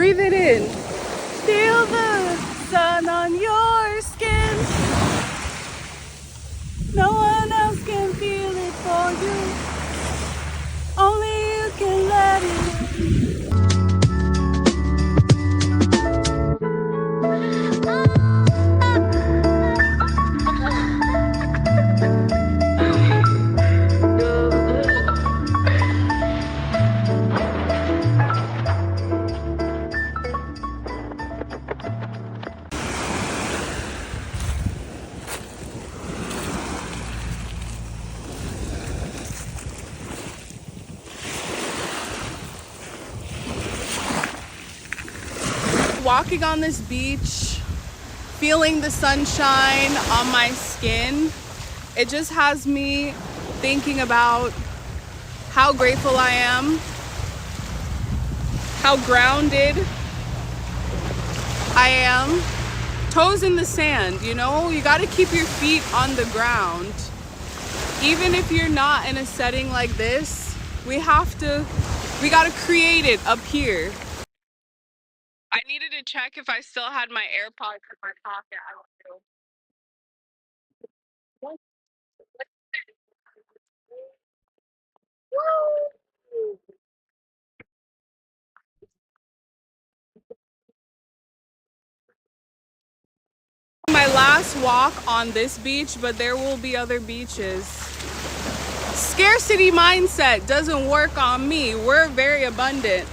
Breathe it in. Feel the sun on your skin. No one else can feel it for you. Only you can let it in. Walking on this beach, feeling the sunshine on my skin, it just has me thinking about how grateful I am, how grounded I am. Toes in the sand, you know? You gotta keep your feet on the ground. Even if you're not in a setting like this, we gotta create it up here. I needed to check if I still had my AirPods in my pocket. I don't know. My last walk on this beach, but there will be other beaches. Scarcity mindset doesn't work on me. We're very abundant.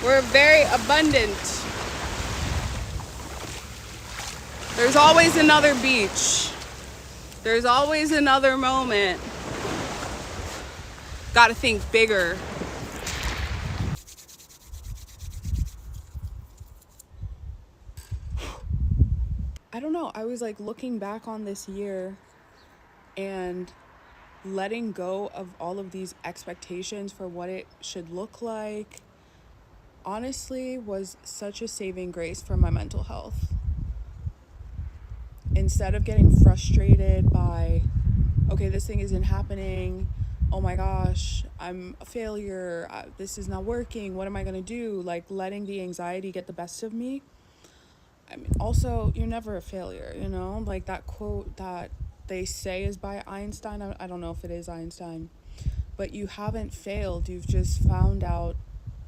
We're very abundant. There's always another beach. There's always another moment. Gotta think bigger. I don't know. I was like looking back on this year and letting go of all of these expectations for what it should look like, honestly, was such a saving grace for my mental health. Instead of getting frustrated by, okay, this thing isn't happening, oh my gosh, I'm a failure, this is not working, what am I gonna do? Like letting the anxiety get the best of me. I mean, also, you're never a failure, you know? Like that quote that they say is by Einstein. I don't know if it is Einstein, but you haven't failed. You've just found out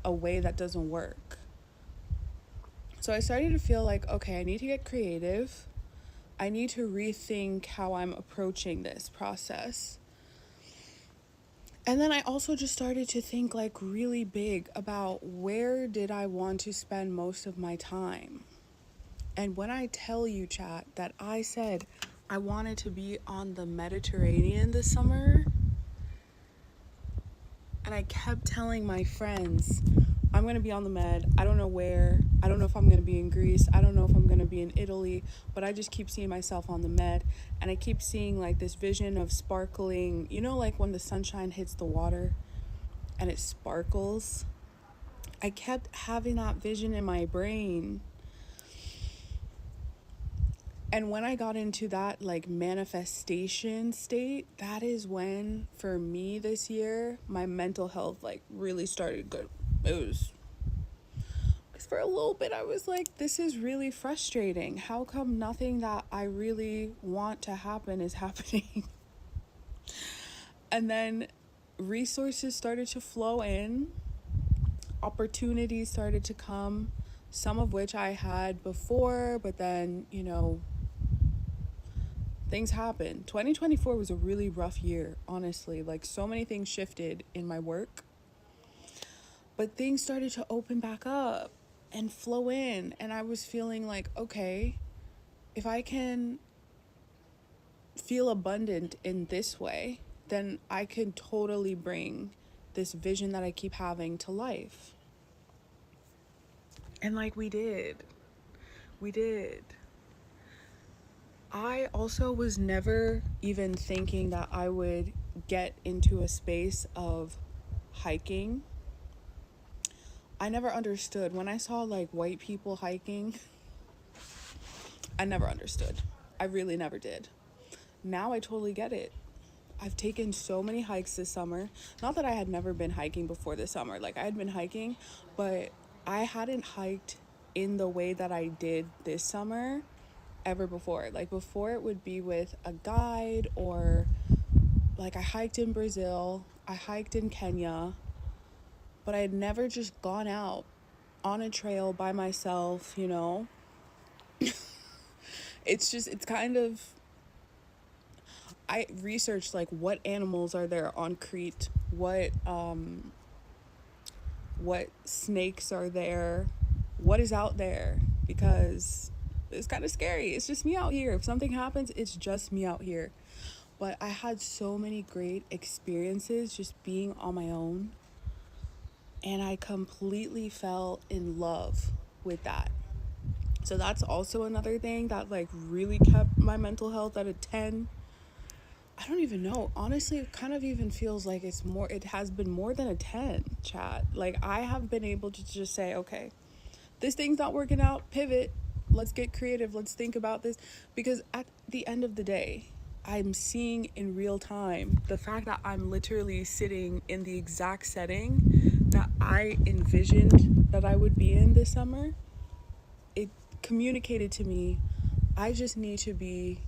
a way that doesn't work. So I started to feel like, okay, I need to get creative. I need to rethink how I'm approaching this process. And then I also just started to think like really big about where did I want to spend most of my time. And when I tell you, chat, that I said I wanted to be on the Mediterranean this summer, and I kept telling my friends, I'm going to be on the Med. I don't know where. I don't know if I'm going to be in Greece. I don't know if I'm going to be in Italy, but I just keep seeing myself on the Med. And I keep seeing like this vision of sparkling, you know, like when the sunshine hits the water and it sparkles. I kept having that vision in my brain. And when I got into that like manifestation state, that is when, for me this year, my mental health like really started good. It was, because for a little bit I was like, this is really frustrating. How come nothing that I really want to happen is happening? And then resources started to flow in, opportunities started to come, some of which I had before, but then, you know, things happened. 2024 was a really rough year, honestly. Like, so many things shifted in my work. But things started to open back up and flow in. And I was feeling like, okay, if I can feel abundant in this way, then I can totally bring this vision that I keep having to life. And like we did. We did. I also was never even thinking that I would get into a space of hiking. I never understood. When I saw like white people hiking, I never understood. I really never did. Now I totally get it. I've taken so many hikes this summer. Not that I had never been hiking before this summer. Like, I had been hiking, but I hadn't hiked in the way that I did this summer ever before. Like, before it would be with a guide, or like I hiked in Brazil, I hiked in Kenya, but I had never just gone out on a trail by myself, you know? It's kind of, I researched like what animals are there on Crete, what snakes are there, what is out there, because it's kind of scary. It's just me out here. If something happens, it's just me out here. But I had so many great experiences just being on my own, and I completely fell in love with that. So that's also another thing that like really kept my mental health at a 10. I don't even know. Honestly, it kind of even feels like it has been more than a 10, chat. Like, I have been able to just say, okay, this thing's not working out, pivot, let's get creative, let's think about this. Because at the end of the day, I'm seeing in real time the fact that I'm literally sitting in the exact setting that I envisioned that I would be in this summer. It communicated to me, I just need to be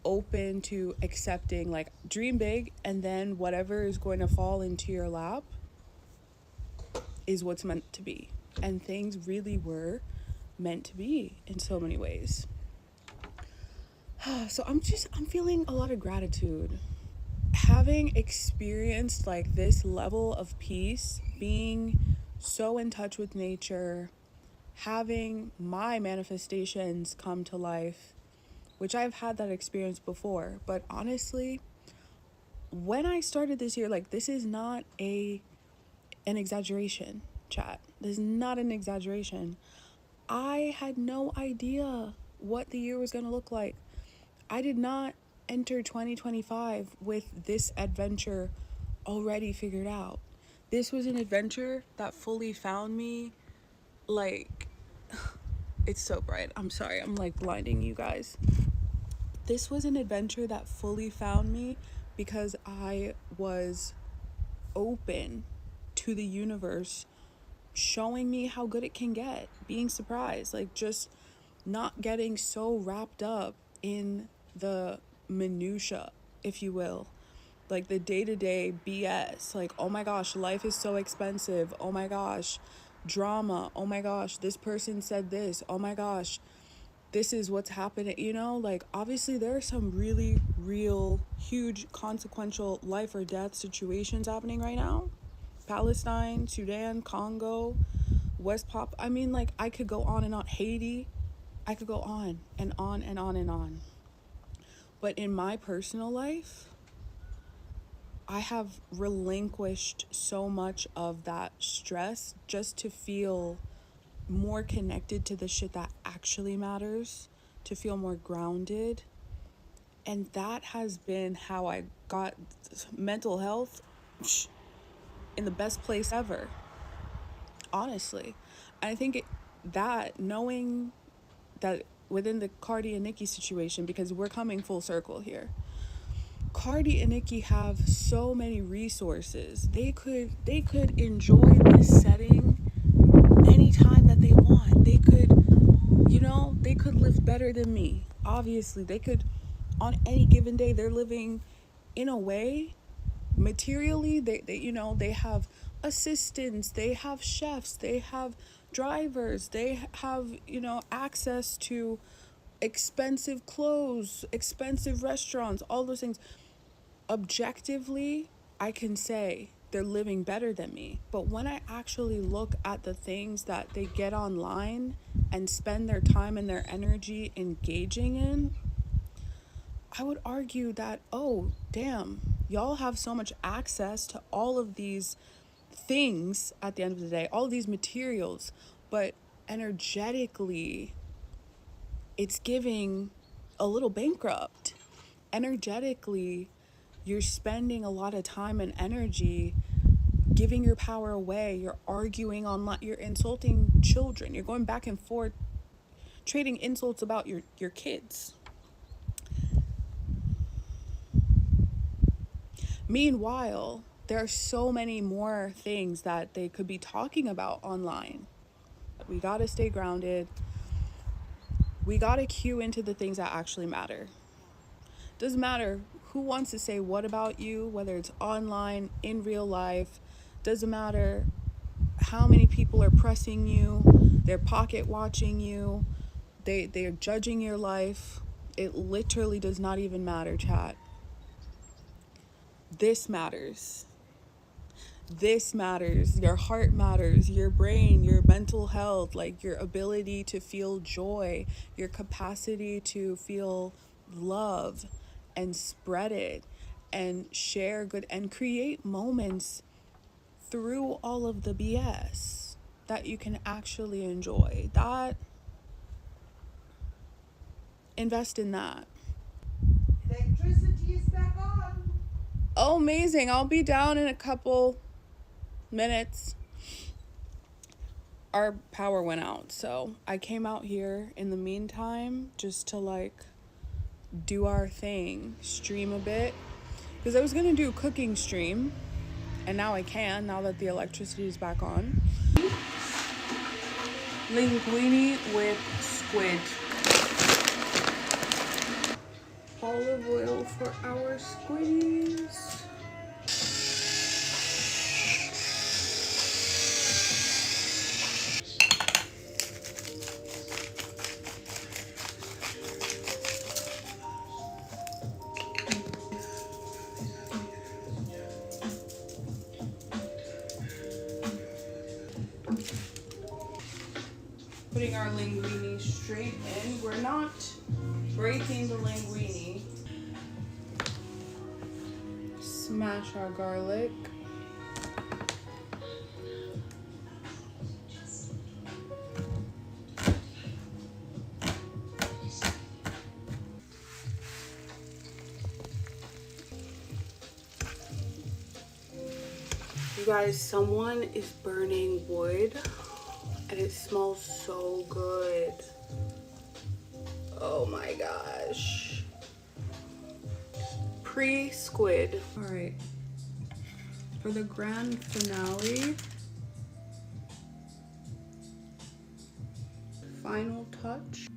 open to accepting, like, dream big, and then whatever is going to fall into your lap is what's meant to be. And things really were meant to be in so many ways. So I'm feeling a lot of gratitude. Having experienced like this level of peace, being so in touch with nature, having my manifestations come to life, which I've had that experience before. But honestly, when I started this year, like, this is not an exaggeration, chat. This is not an exaggeration. I had no idea what the year was going to look like. I did not enter 2025 with this adventure already figured out. This was an adventure that fully found me. Like, it's so bright. I'm sorry, I'm like blinding you guys. This was an adventure that fully found me because I was open to the universe showing me how good it can get, being surprised, like, just not getting so wrapped up in the minutia, if you will, like the day-to-day BS, like, oh my gosh, life is so expensive, oh my gosh, drama, oh my gosh, this person said this, oh my gosh, this is what's happening, you know? Like, obviously there are some really real, huge, consequential life or death situations happening right now. Palestine, Sudan, Congo, West Pop. I mean, like, I could go on and on. Haiti. I could go on and on and on and on. But in my personal life, I have relinquished so much of that stress just to feel more connected to the shit that actually matters, to feel more grounded. And that has been how I got mental health in the best place ever, honestly. And I think that knowing that within the Cardi and Nicki situation, because we're coming full circle here, Cardi and Nicki have so many resources. They could enjoy this setting anytime that they want. They could, you know, they could live better than me. Obviously, they could, on any given day, they're living in a way, materially, they you know, they have assistants, they have chefs, they have drivers, they have, you know, access to expensive clothes, expensive restaurants, all those things. Objectively, I can say they're living better than me. But when I actually look at the things that they get online and spend their time and their energy engaging in, I would argue that, oh, damn, y'all have so much access to all of these things at the end of the day, all of these materials, but energetically, it's giving a little bankrupt. Energetically, you're spending a lot of time and energy giving your power away. You're arguing online. You're insulting children. You're going back and forth, trading insults about your kids. Meanwhile, there are so many more things that they could be talking about online. We gotta stay grounded. We gotta cue into the things that actually matter. Doesn't matter who wants to say what about you, whether it's online, in real life. Doesn't matter how many people are pressing you, they're pocket watching you, they're judging your life. It literally does not even matter, chat. This matters. This matters. Your heart matters, your brain, your mental health, like your ability to feel joy, your capacity to feel love and spread it and share good and create moments through all of the BS that you can actually enjoy. That, invest in that. Electricity is back on. Oh, amazing. I'll be down in a couple minutes. Our power went out, so I came out here in the meantime just to like do our thing, stream a bit, because I was gonna do a cooking stream, and now I can, now that the electricity is back on. Linguine with squid. Olive oil for our squiddies. Putting our linguine straight in. We're not breaking the linguine. Smash our garlic. You guys, someone is burning wood and it smells so good. Oh my gosh. Pre-squid. All right, for the grand finale, final touch.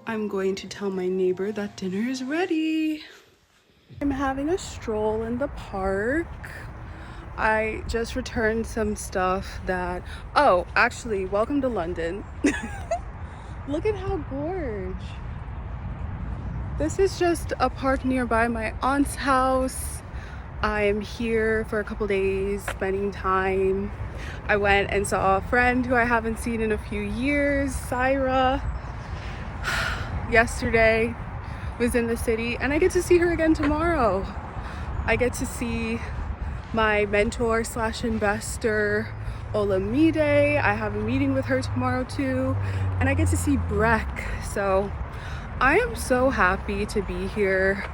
I'm going to tell my neighbor that dinner is ready. I'm having a stroll in the park. I just returned some stuff that, oh, actually, welcome to London. Look at how gorge. This is just a park nearby my aunt's house. I am here for a couple days, spending time. I went and saw a friend who I haven't seen in a few years, Syra. Yesterday was in the city, and I get to see her again tomorrow. I get to see my mentor slash investor Olamide. I have a meeting with her tomorrow too, and I get to see Breck. So I am so happy to be here.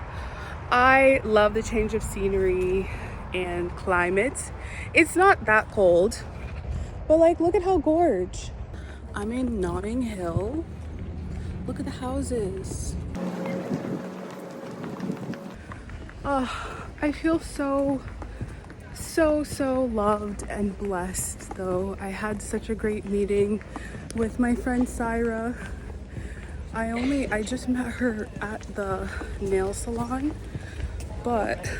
I love the change of scenery and climate. It's not that cold, but like, look at how gorge. I'm in Notting Hill. Look at the houses. I feel so loved and blessed though. I had such a great meeting with my friend Syra. I just met her at the nail salon, but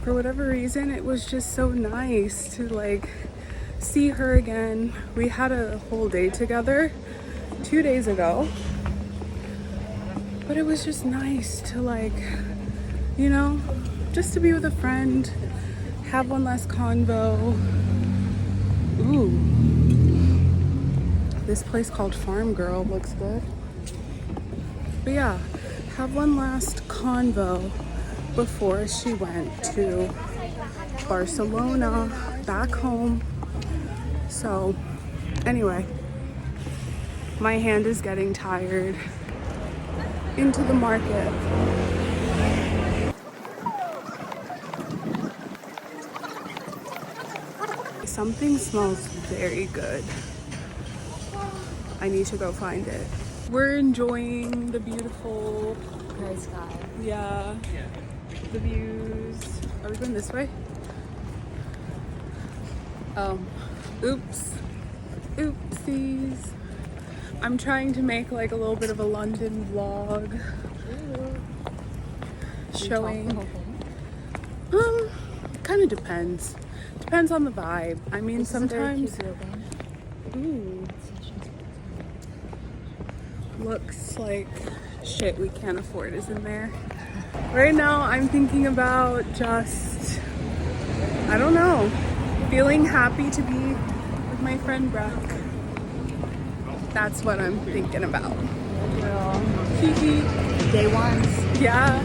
for whatever reason it was just so nice to like see her again. We had a whole day together 2 days ago, but it was just nice to like, you know, just to be with a friend, have one last convo. Ooh, this place called Farm Girl looks good. But yeah, have one last convo before she went to Barcelona, back home. So anyway, my hand is getting tired. Into the market. Something smells very good. I need to go find it. We're enjoying the beautiful Gray sky. Yeah, the views. Are we going this way? Oh, oops. Oopsies. I'm trying to make like a little bit of a London vlog. Showing. Kind of depends. Depends on the vibe. I mean, sometimes. Ooh. Looks like shit we can't afford is in there. Right now I'm thinking about just, I don't know, feeling happy to be with my friend Brooke. That's what I'm thinking about. Girl. Kiki. Day ones. Yeah.